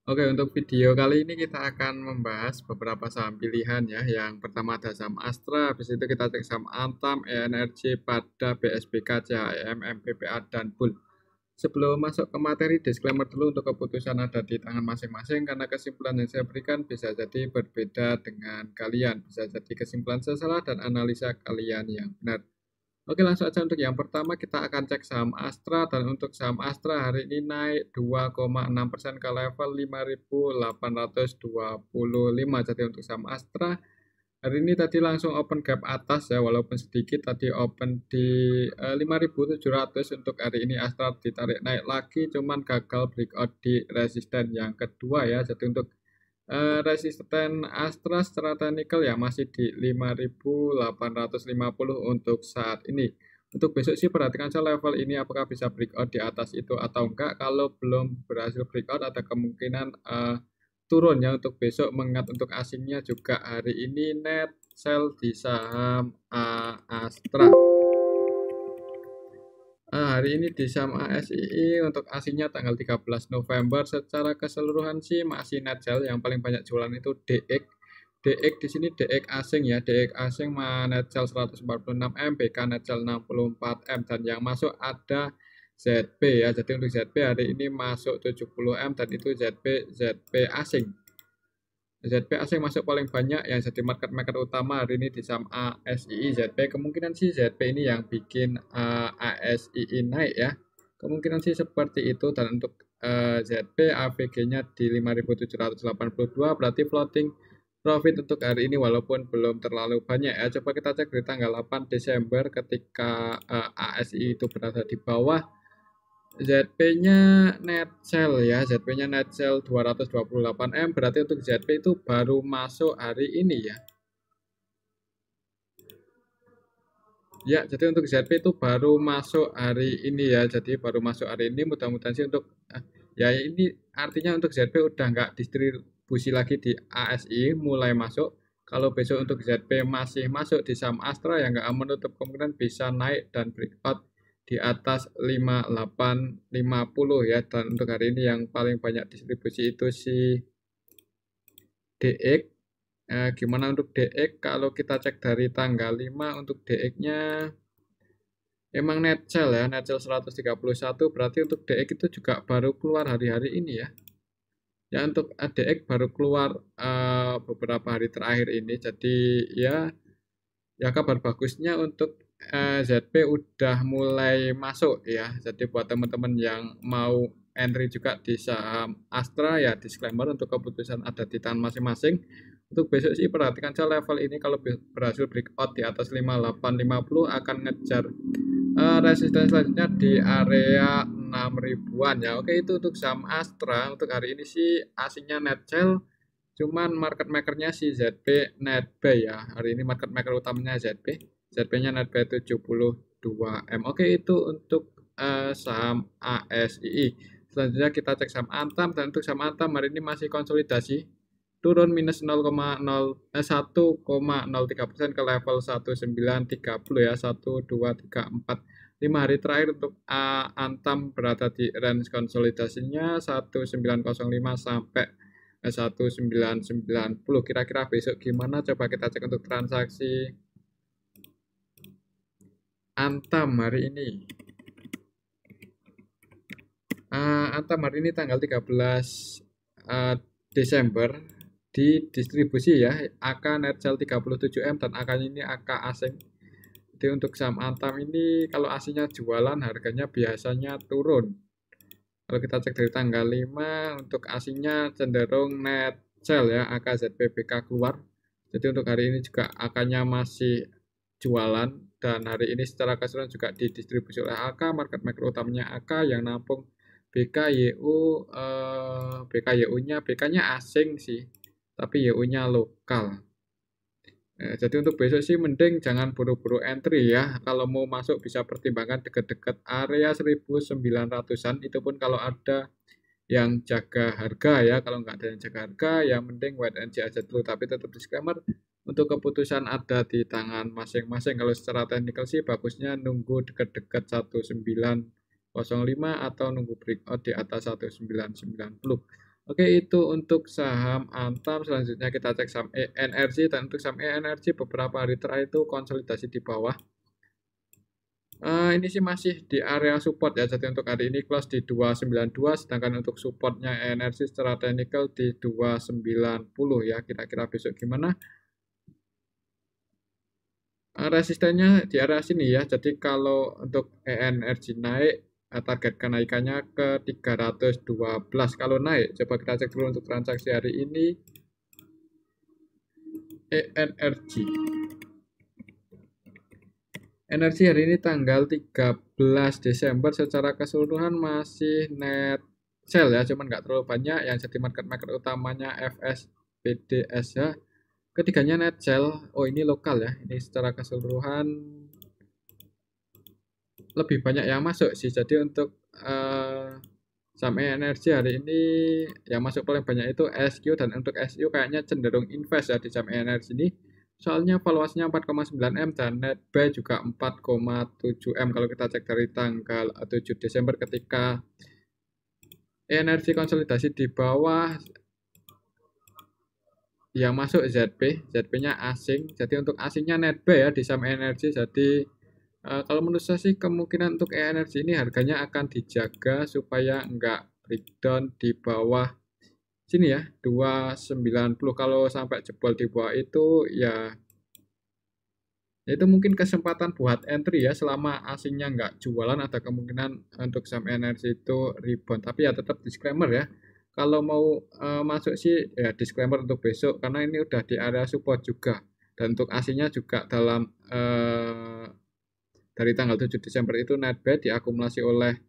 Oke, untuk video kali ini kita akan membahas beberapa saham pilihan ya. Yang pertama ada saham Astra, habis itu kita cek saham Antam, ENRJ, Pada, BSBK, CHM, MPPA, dan Bull. Sebelum masuk ke materi, disclaimer dulu untuk keputusan ada di tangan masing-masing karena kesimpulan yang saya berikan bisa jadi berbeda dengan kalian. Bisa jadi kesimpulan saya salah dan analisa kalian yang benar. Oke, langsung aja untuk yang pertama kita akan cek saham Astra, dan untuk saham Astra hari ini naik 2,6% ke level 5.825. Jadi untuk saham Astra hari ini tadi langsung open gap atas ya, walaupun sedikit tadi open di 5.700. Untuk hari ini Astra ditarik naik lagi, cuman gagal breakout di resisten yang kedua ya. Jadi untuk resisten Astra secara teknikal ya masih di 5.850 untuk saat ini. Untuk besok sih perhatikan saya level ini apakah bisa breakout di atas itu atau enggak. Kalau belum berhasil breakout ada kemungkinan turun ya untuk besok, mengingat untuk asingnya juga hari ini net sell di saham Astra. Hari ini di saham ASII untuk asingnya tanggal 13 November secara keseluruhan sih masih net sell. Yang paling banyak jualan itu DX. DX di sini DX asing ya. DX asing net sell 146M, BK net sell 64M, dan yang masuk ada ZP ya. Jadi untuk ZP hari ini masuk 70M dan itu ZP asing. ZP asing masuk paling banyak, yang jadi market maker utama hari ini di saham ASII ZP. Kemungkinan sih ZP ini yang bikin ASII naik ya. Kemungkinan sih seperti itu. Dan untuk ZP AVG-nya di 5.782, berarti floating profit untuk hari ini walaupun belum terlalu banyak ya. Coba kita cek di tanggal 8 Desember ketika ASII itu berada di bawah. ZP-nya net sell ya, ZP-nya net sell 228M, berarti untuk ZP itu baru masuk hari ini ya. Ya, jadi untuk ZP itu baru masuk hari ini ya, jadi baru masuk hari ini. Mudah-mudahan sih untuk ya ini artinya untuk ZP udah nggak distribusi lagi di ASI, mulai masuk. Kalau besok untuk ZP masih masuk di saham Astra ya nggak menutup kemungkinan bisa naik dan breakout di atas 5850 ya. Dan untuk hari ini yang paling banyak distribusi itu si DX. Gimana untuk DX? Kalau kita cek dari tanggal 5 untuk DX-nya emang net sell ya, net sell 131, berarti untuk DX itu juga baru keluar hari-hari ini ya. Ya untuk DX baru keluar beberapa hari terakhir ini. Jadi ya kabar bagusnya untuk ZP udah mulai masuk ya. Jadi buat teman-teman yang mau entry juga di saham Astra ya, disclaimer untuk keputusan ada di tangan masing-masing. Untuk besok sih perhatikan saja level ini, kalau berhasil breakout di atas 5850 akan ngejar resisten selanjutnya di area 6 ribuan ya. Oke, itu untuk saham Astra. Untuk hari ini sih asingnya net sell, cuman market makernya si ZP net buy ya. Hari ini market maker utamanya ZP. ZP-nya net buy 72M. Oke, itu untuk saham ASII. Selanjutnya kita cek saham Antam, dan untuk saham Antam hari ini masih konsolidasi, turun minus 1,03% ke level 1930 ya, 1234. 5 hari terakhir untuk Antam berada di range konsolidasinya 1905 sampai 1990. Kira-kira besok gimana? Coba kita cek untuk transaksi Antam hari ini. Antam hari ini tanggal 13 Desember di distribusi ya, AK net sell 37M dan AK ini AK asing. Jadi untuk saham Antam ini kalau aslinya jualan harganya biasanya turun. Kalau kita cek dari tanggal 5 untuk aslinya cenderung net sell ya, AK ZPBK keluar. Jadi untuk hari ini juga AK-nya masih jualan, dan hari ini secara keseluruhan juga didistribusi oleh AK, market maker utamanya AK yang nampung BKYU. BKYU-nya BK-nya asing sih, tapi YU-nya lokal. Jadi untuk besok sih mending jangan buru-buru entry ya. Kalau mau masuk bisa pertimbangkan dekat-dekat area 1900-an. Itu pun kalau ada yang jaga harga ya. Kalau nggak ada yang jaga harga ya mending wait and see aja dulu. Tapi tetap disclaimer, untuk keputusan ada di tangan masing-masing. Kalau secara teknikal sih bagusnya nunggu dekat-dekat 1905 atau nunggu breakout di atas 1990. Oke, itu untuk saham Antam. Selanjutnya kita cek saham ENRG, dan untuk saham ENRG beberapa hari terakhir itu konsolidasi di bawah. Ini sih masih di area support ya. Jadi untuk hari ini close di 292, sedangkan untuk supportnya energi secara teknikal di 290 ya. Kira-kira besok gimana? Resistennya di area sini ya. Jadi kalau untuk energi naik, target kenaikannya ke 312. Kalau naik, coba kita cek dulu untuk transaksi hari ini. ENRG. Energi hari ini tanggal 13 Desember secara keseluruhan masih net sell ya, cuman nggak terlalu banyak. Yang jadi market utamanya FS, BDSH, ketiganya net sell. Oh, ini lokal ya, ini secara keseluruhan lebih banyak yang masuk sih. Jadi untuk saham energi hari ini yang masuk paling banyak itu SQ, dan untuk SQ kayaknya cenderung invest ya di saham energi ini. Soalnya valuasinya 4,9 M dan net buy juga 4,7 M kalau kita cek dari tanggal 7 Desember ketika energi konsolidasi di bawah. Yang masuk ZP-nya asing. Jadi untuk asingnya net buy ya di saham energi. Jadi kalau menurut saya sih kemungkinan untuk energi ini harganya akan dijaga supaya enggak breakdown di bawah sini ya, 290. Kalau sampai jebol di bawah itu ya itu mungkin kesempatan buat entry ya, selama asingnya nggak jualan ada kemungkinan untuk saham energi itu rebound. Tapi ya tetap disclaimer ya, kalau mau masuk sih ya disclaimer untuk besok karena ini udah di area support juga, dan untuk asingnya juga dalam dari tanggal 7 Desember itu net buy diakumulasi oleh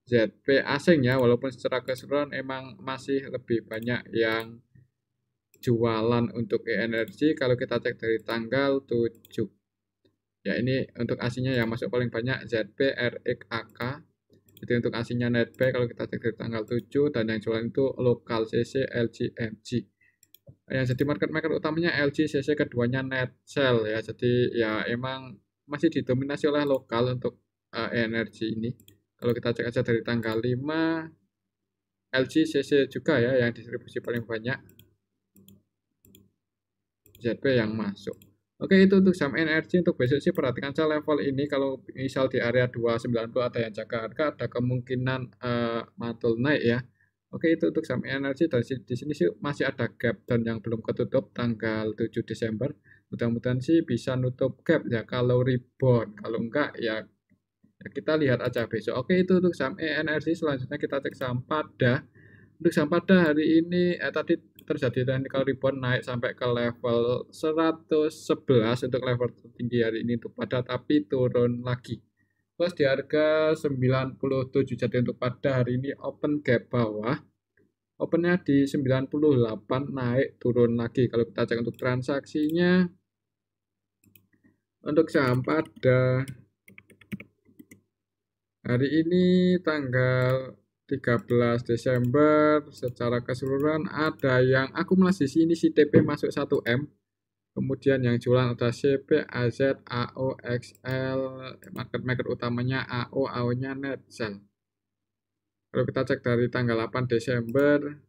ZP asing ya, walaupun secara keseluruhan emang masih lebih banyak yang jualan untuk energi. Kalau kita cek dari tanggal 7 ya, ini untuk asingnya yang masuk paling banyak ZP, RXAK. Jadi untuk asingnya net buy kalau kita cek dari tanggal 7, dan yang jualan itu lokal CC, LG, MG. Yang jadi market utamanya LG, CC, keduanya net sell ya. Jadi ya emang masih didominasi oleh lokal untuk energi ini. Kalau kita cek aja dari tanggal 5, LG, CC juga ya yang distribusi paling banyak, ZP yang masuk. Oke, itu untuk saham energi. Untuk besok sih perhatikan saja level ini, kalau misal di area 290 ada yang jaga harga, ada kemungkinan mantul naik ya. Oke, itu untuk saham energi. Dan di sini sih masih ada gap dan yang belum ketutup tanggal 7 Desember. Mudah-mudahan sih bisa nutup gap ya kalau rebound. Kalau enggak ya, ya kita lihat aja besok. Oke, itu untuk saham energi. Selanjutnya kita cek saham Pada. Untuk saham Pada hari ini tadi terjadi technical rebound naik sampai ke level 111 untuk level tertinggi hari ini untuk Pada, tapi turun lagi. Terus di harga 97, jadi untuk Pada hari ini open gap bawah. Opennya di 98, naik turun lagi. Kalau kita cek untuk transaksinya, untuk saham Pada hari ini tanggal 13 Desember secara keseluruhan ada yang akumulasi sini si TP masuk 1M. Kemudian yang jualan ada CP, AZ, AO, XL, market utamanya AO, AO-nya net sell. Kalau kita cek dari tanggal 8 Desember,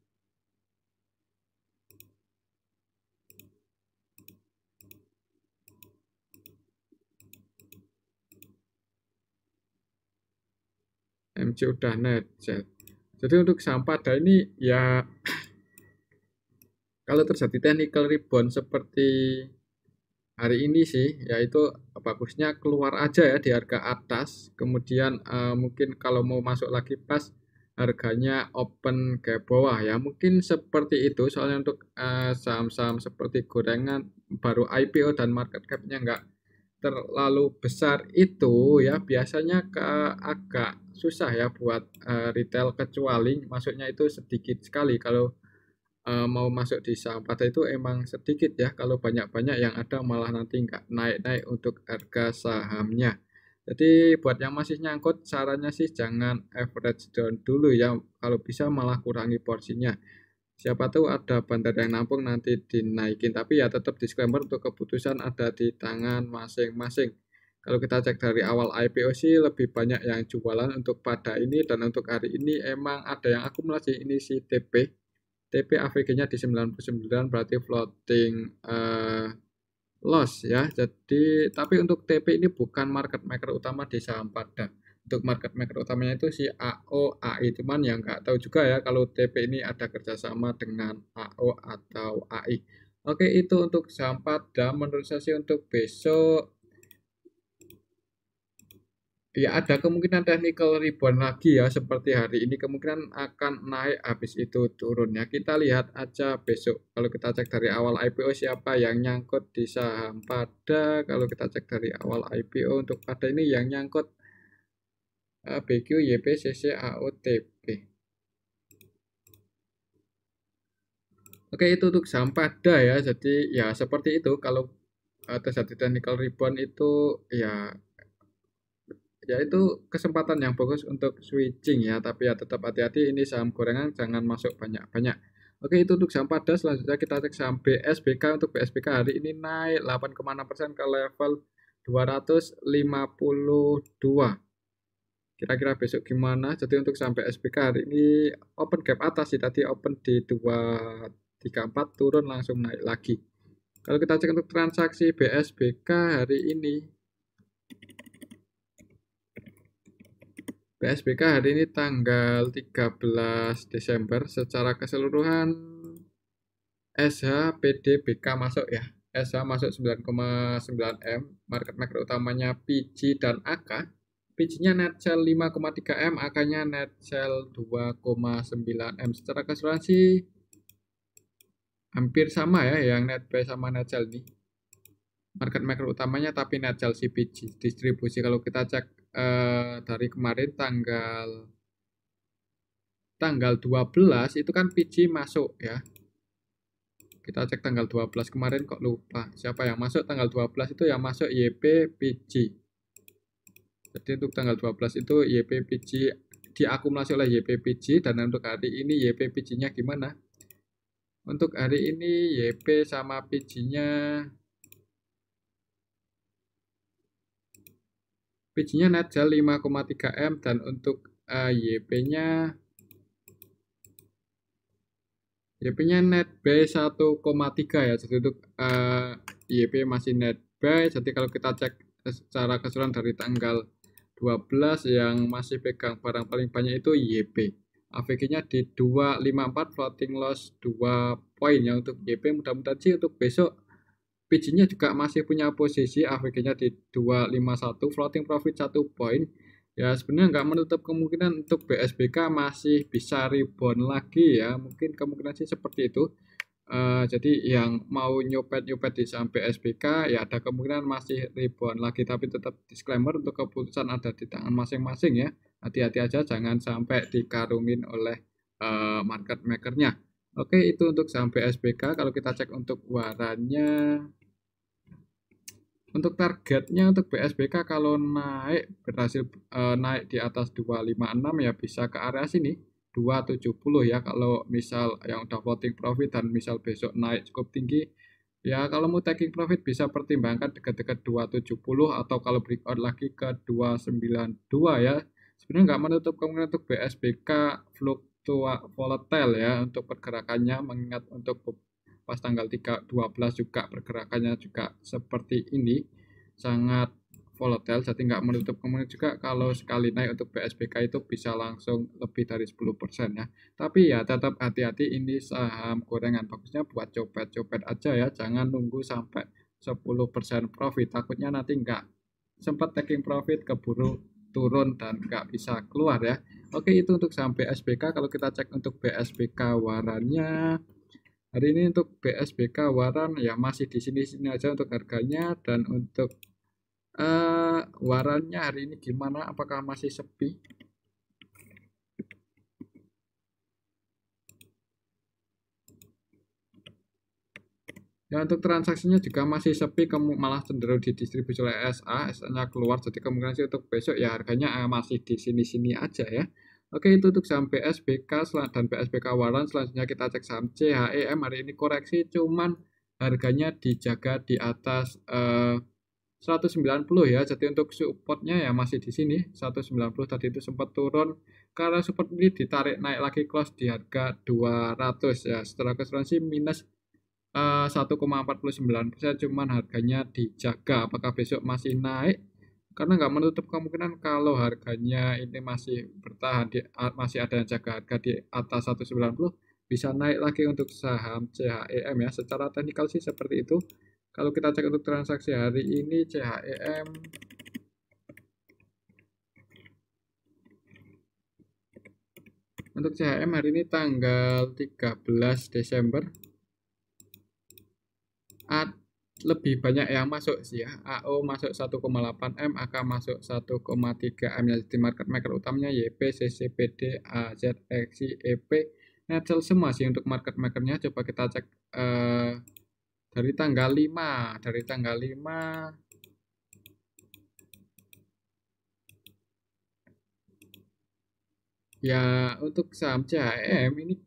MC udah net sell. Jadi untuk saham Pada ini ya kalau terjadi technical rebound seperti hari ini sih, yaitu bagusnya keluar aja ya di harga atas. Kemudian mungkin kalau mau masuk lagi pas harganya open ke bawah ya, mungkin seperti itu. Soalnya untuk saham-saham seperti gorengan baru IPO dan market cap-nya nggak terlalu besar itu ya, biasanya agak susah ya buat retail, kecuali masuknya itu sedikit sekali. Kalau mau masuk di saham Pada itu emang sedikit ya, kalau banyak-banyak yang ada malah nanti nggak naik-naik untuk harga sahamnya. Jadi buat yang masih nyangkut, sarannya sih jangan average down dulu ya, kalau bisa malah kurangi porsinya. Siapa tahu ada bandar yang nampung nanti dinaikin, tapi ya tetap disclaimer untuk keputusan ada di tangan masing-masing. Kalau kita cek dari awal IPO sih lebih banyak yang jualan untuk Pada ini, dan untuk hari ini emang ada yang akumulasi ini si TP. TP AVG-nya di 99 berarti floating loss ya. Jadi tapi untuk TP ini bukan market maker utama di saham pada. Untuk market maker utamanya itu si AO, AI, cuman yang nggak tahu juga ya kalau TP ini ada kerjasama dengan AO atau AI. Oke, itu untuk saham pada. Menurut saya sih untuk besok ya ada kemungkinan technical rebound lagi ya, seperti hari ini kemungkinan akan naik habis itu turun ya. Kita lihat aja besok. Kalau kita cek dari awal IPO siapa yang nyangkut di saham pada. Kalau kita cek dari awal IPO untuk pada ini yang nyangkut BQ, YP, CC, AO, TP. Oke, itu untuk saham pada ya. Jadi ya seperti itu, kalau terjadi technical rebound itu ya itu kesempatan yang bagus untuk switching ya, tapi ya tetap hati-hati, ini saham gorengan jangan masuk banyak-banyak. Oke, itu untuk saham pada. Selanjutnya kita cek saham BSBK. Untuk BSBK hari ini naik 8,6% ke level 252. Kira-kira besok gimana? Jadi untuk saham BSBK hari ini open gap atas sih, tadi open di 234 turun langsung naik lagi. Kalau kita cek untuk transaksi BSBK hari ini, PSBK hari ini tanggal 13 Desember secara keseluruhan SH PDBK masuk ya. SH masuk 9,9 M, market maker utamanya PG dan AK. PG-nya net sell 5,3 M, AK-nya net sell 2,9 M. Secara keseluruhan sih hampir sama ya, yang net buy sama net sell ini. Market maker utamanya tapi net sell CPG. Distribusi kalau kita cek dari kemarin tanggal 12 itu kan PG masuk ya. Kita cek tanggal 12 kemarin kok lupa. Siapa yang masuk tanggal 12 itu yang masuk YP PG. Jadi untuk tanggal 12 itu YP PG diakumulasi oleh YP PG, dan untuk hari ini YP PG-nya gimana? Untuk hari ini YP sama PG-nya net sell 5,3 M, dan untuk YP-nya net buy 1,3 ya. Jadi untuk YP masih net buy. Jadi kalau kita cek secara keseluruhan dari tanggal 12 yang masih pegang barang paling banyak itu YP. AVG-nya di 254, floating loss 2 poin ya untuk YP. Mudah-mudahan sih untuk besok PG-nya juga masih punya posisi, AVG-nya di 251, floating profit 1 poin. Ya sebenarnya nggak menutup kemungkinan untuk BSBK masih bisa rebound lagi ya, mungkin kemungkinan sih seperti itu. Jadi yang mau nyopet-nyopet di saham BSBK ya ada kemungkinan masih rebound lagi, tapi tetap disclaimer untuk keputusan ada di tangan masing-masing ya. Hati-hati aja jangan sampai dikarungin oleh market makernya. Oke, itu untuk saham BSBK. Kalau kita cek untuk warannya, untuk targetnya untuk BSBK kalau naik berhasil naik di atas 256 ya bisa ke area sini 270 ya. Kalau misal yang udah floating profit dan misal besok naik cukup tinggi ya, kalau mau taking profit bisa pertimbangkan dekat-dekat 270, atau kalau breakout lagi ke 292 ya. Sebenarnya nggak menutup kemungkinan untuk BSBK volatile ya untuk pergerakannya, mengingat untuk pas tanggal 12 juga pergerakannya juga seperti ini, sangat volatile. Jadi nggak menutup kemungkinan juga kalau sekali naik untuk BSBK itu bisa langsung lebih dari 10% ya. Tapi ya tetap hati-hati, ini saham gorengan, bagusnya buat copet-copet aja ya, jangan nunggu sampai 10% profit, takutnya nanti nggak sempat taking profit keburu turun dan nggak bisa keluar ya. Oke, itu untuk saham BSBK. Kalau kita cek untuk BSBK warannya, hari ini untuk BSBK waran ya masih di sini-sini aja untuk harganya, dan untuk warannya hari ini gimana? Apakah masih sepi? Ya untuk transaksinya juga masih sepi, malah cenderung didistribusi oleh SA, SA-nya keluar, jadi kemungkinan sih untuk besok ya harganya masih di sini-sini aja ya. Oke, itu untuk saham BSBK dan BSBK waran. Selanjutnya kita cek saham CHEM. Hari ini koreksi, cuman harganya dijaga di atas 190 ya. Jadi untuk supportnya ya masih di sini 190, tadi itu sempat turun Karena support ini ditarik naik lagi close di harga 200 ya. Setelah keseluruhan sih minus 1,49%, cuman harganya dijaga. Apakah besok masih naik? Karena nggak menutup kemungkinan kalau harganya ini masih bertahan masih ada yang jaga harga di atas 190, bisa naik lagi untuk saham CHEM ya. Secara teknikal sih seperti itu. Kalau kita cek untuk transaksi hari ini CHEM, untuk CHM hari ini tanggal 13 Desember lebih banyak yang masuk sih ya. AO masuk 1,8 M, AK masuk 1,3 M ya. Di market maker utamanya YP, CCPD, AZ, XI, EP, Netcel semua sih untuk market makernya. Coba kita cek dari tanggal 5. Dari tanggal 5 ya, untuk saham CHM ini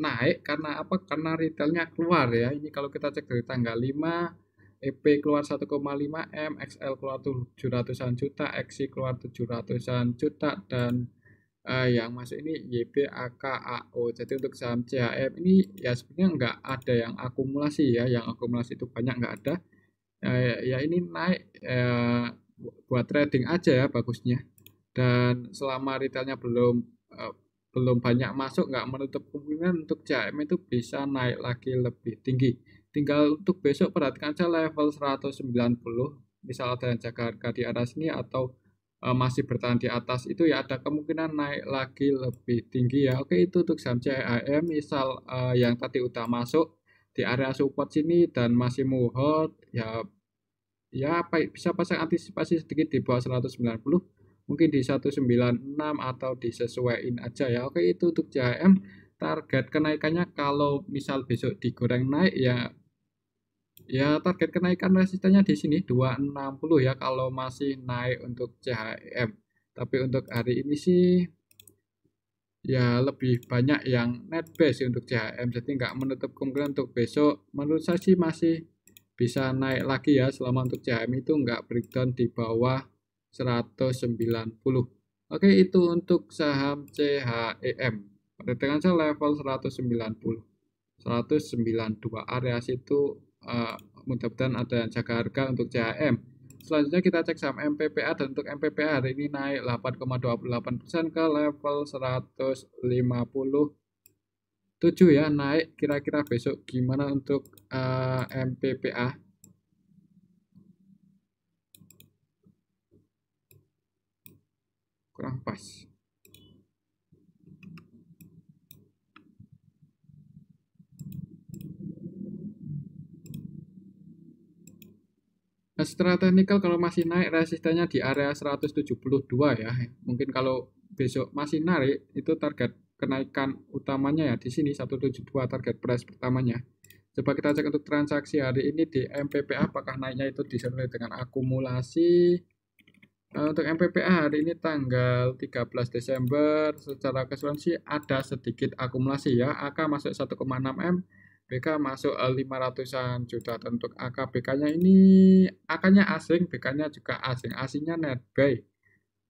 naik karena apa? Karena retailnya keluar ya. Ini kalau kita cek dari tanggal 5, EP keluar 1,5 M, XL keluar 700-an juta, XI keluar 700-an juta, dan yang masuk ini YB, AK, AO. Jadi untuk saham CHM ini ya sebenarnya nggak ada yang akumulasi ya. Yang akumulasi itu banyak nggak ada. Ya ini naik buat trading aja ya bagusnya. Dan selama retailnya belum banyak masuk, nggak menutup kemungkinan untuk CHM itu bisa naik lagi lebih tinggi. Tinggal untuk besok perhatikan aja level 190, misal ada yang jaga harga di atas sini atau masih bertahan di atas itu ya ada kemungkinan naik lagi lebih tinggi ya. Oke, itu untuk saham CHM. Misal yang tadi udah masuk di area support sini dan masih mau hold ya bisa pasang antisipasi sedikit di bawah 190, mungkin di 196 atau disesuaiin aja ya. Oke, itu untuk JHM. Target kenaikannya kalau misal besok digoreng naik ya target kenaikan resistennya di sini 260 ya kalau masih naik untuk CHM. Tapi untuk hari ini sih ya lebih banyak yang net base untuk CHM, jadi nggak menutup kemungkinan untuk besok. Menurut saya sih masih bisa naik lagi ya selama untuk CHM itu nggak breakdown di bawah 190. Oke, itu untuk saham CHEM. Dengan saya level 190, 192 area situ mudah-mudahan ada yang jaga harga untuk CHM. Selanjutnya kita cek saham MPPA, dan untuk MPPA hari ini naik 8,28% ke level 157 ya, naik. Kira-kira besok gimana untuk MPPA? Kurang pas. Nah, secara teknikal kalau masih naik resistennya di area 172 ya. Mungkin kalau besok masih naik itu target kenaikan utamanya ya di sini 172 target price pertamanya. Coba kita cek untuk transaksi hari ini di MPPA apakah naiknya itu disertai dengan akumulasi. Untuk MPPA hari ini tanggal 13 Desember secara keseluruhan sih ada sedikit akumulasi ya. AK masuk 1,6 M, BK masuk 500-an juta. Dan untuk AK BK-nya ini AK-nya asing, BK-nya juga asing. Asingnya net buy.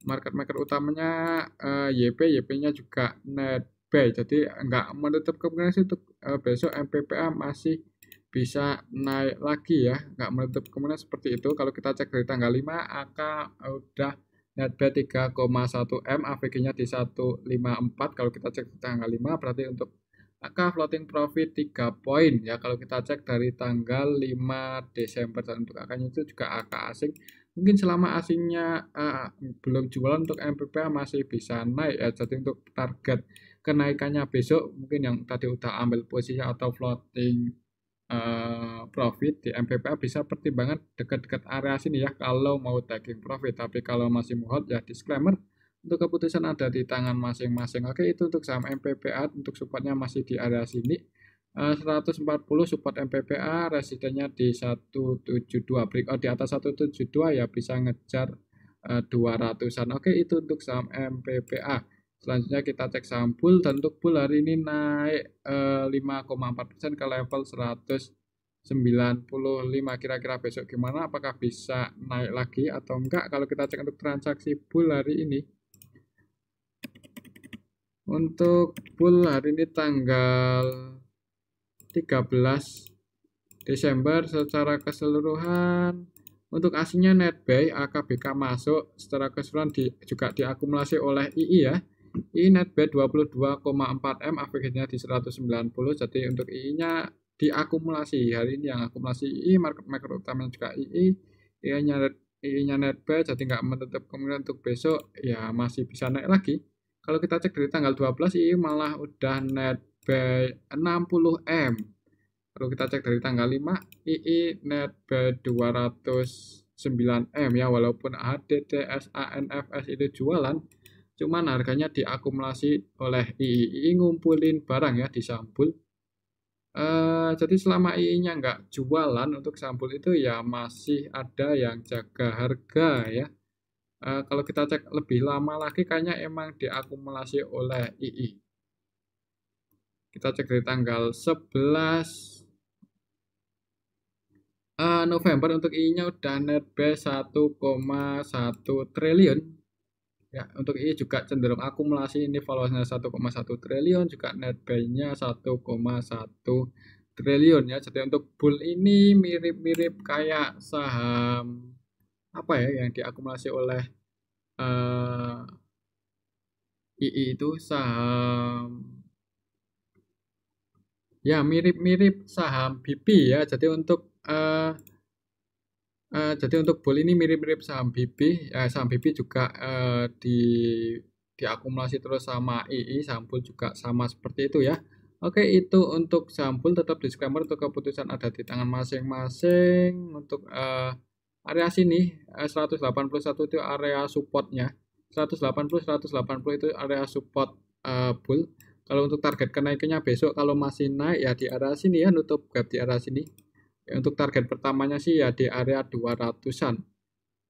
Market maker utamanya YP-nya juga net buy. Jadi nggak menutup kemungkinan sih untuk besok MPPA masih bisa naik lagi ya, nggak menutup kemungkinan seperti itu. Kalau kita cek dari tanggal 5, AK udah net buy 3,1 M, AVG-nya di 154. Kalau kita cek di tanggal 5 berarti untuk AK floating profit 3 poin ya. Kalau kita cek dari tanggal 5 Desember, dan untuk AK-nya itu juga AK asing. Mungkin selama asingnya belum jualan untuk MPPA masih bisa naik ya. Jadi untuk target kenaikannya besok mungkin yang tadi udah ambil posisi atau floating profit di MPPA bisa pertimbangan dekat-dekat area sini ya kalau mau taking profit. Tapi kalau masih mau hold ya disclaimer, untuk keputusan ada di tangan masing-masing. Oke, itu untuk saham MPPA. Untuk supportnya masih di area sini 140 support MPPA, resistennya di 172, breakout di atas 172 ya bisa ngejar 200-an. Oke, itu untuk saham MPPA. Selanjutnya kita cek saham bull, dan untuk bull hari ini naik 5,4% ke level 195. Kira-kira besok gimana? Apakah bisa naik lagi atau enggak? Kalau kita cek untuk transaksi bull hari ini Untuk bull hari ini tanggal 13 Desember secara keseluruhan untuk aslinya net buy AKBK masuk secara keseluruhan juga diakumulasi oleh II ya. II net buy 22,4 M, average-nya di 190. Jadi untuk II-nya diakumulasi hari ini, yang akumulasi II, market maker utamanya juga II. II-nya net buy, jadi nggak menutup kemungkinan untuk besok ya masih bisa naik lagi. Kalau kita cek dari tanggal 12 II malah udah net buy 60 M. Kalau kita cek dari tanggal 5, II net buy 209 M ya, walaupun HDTS, ANFS itu jualan, cuman harganya diakumulasi oleh II ngumpulin barang ya di Saham Bull. Jadi selama II-nya nggak jualan untuk Saham Bull itu ya masih ada yang jaga harga ya. Kalau kita cek lebih lama lagi kayaknya emang diakumulasi oleh II. Kita cek dari tanggal 11 November untuk I-nya udah net buy 1,1 triliun. Ya, untuk I juga cenderung akumulasi, ini valuasinya 1,1 triliun, juga net buy-nya 1,1 triliun ya. Jadi untuk bull ini mirip-mirip kayak saham apa ya yang diakumulasi oleh II itu saham ya mirip-mirip saham BP ya. Jadi untuk bull ini mirip-mirip saham BP. Saham BP juga diakumulasi terus sama II, saham bull juga sama seperti itu ya. Oke, itu untuk saham bull. Tetap disclaimer untuk keputusan ada di tangan masing-masing. Untuk area sini 181 itu area supportnya. 180 itu area support bull. Kalau untuk target kenaikannya besok kalau masih naik ya di area sini ya, nutup gap di area sini. Untuk target pertamanya sih ya di area 200-an.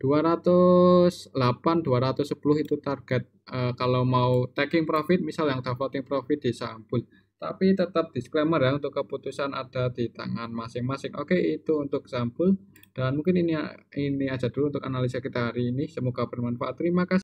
208, 210 itu target kalau mau taking profit, misal yang udah floating profit di saham bull. Tapi tetap disclaimer ya, untuk keputusan ada di tangan masing-masing. Oke, itu untuk saham bull. Dan mungkin ini aja dulu untuk analisa kita hari ini. Semoga bermanfaat. Terima kasih.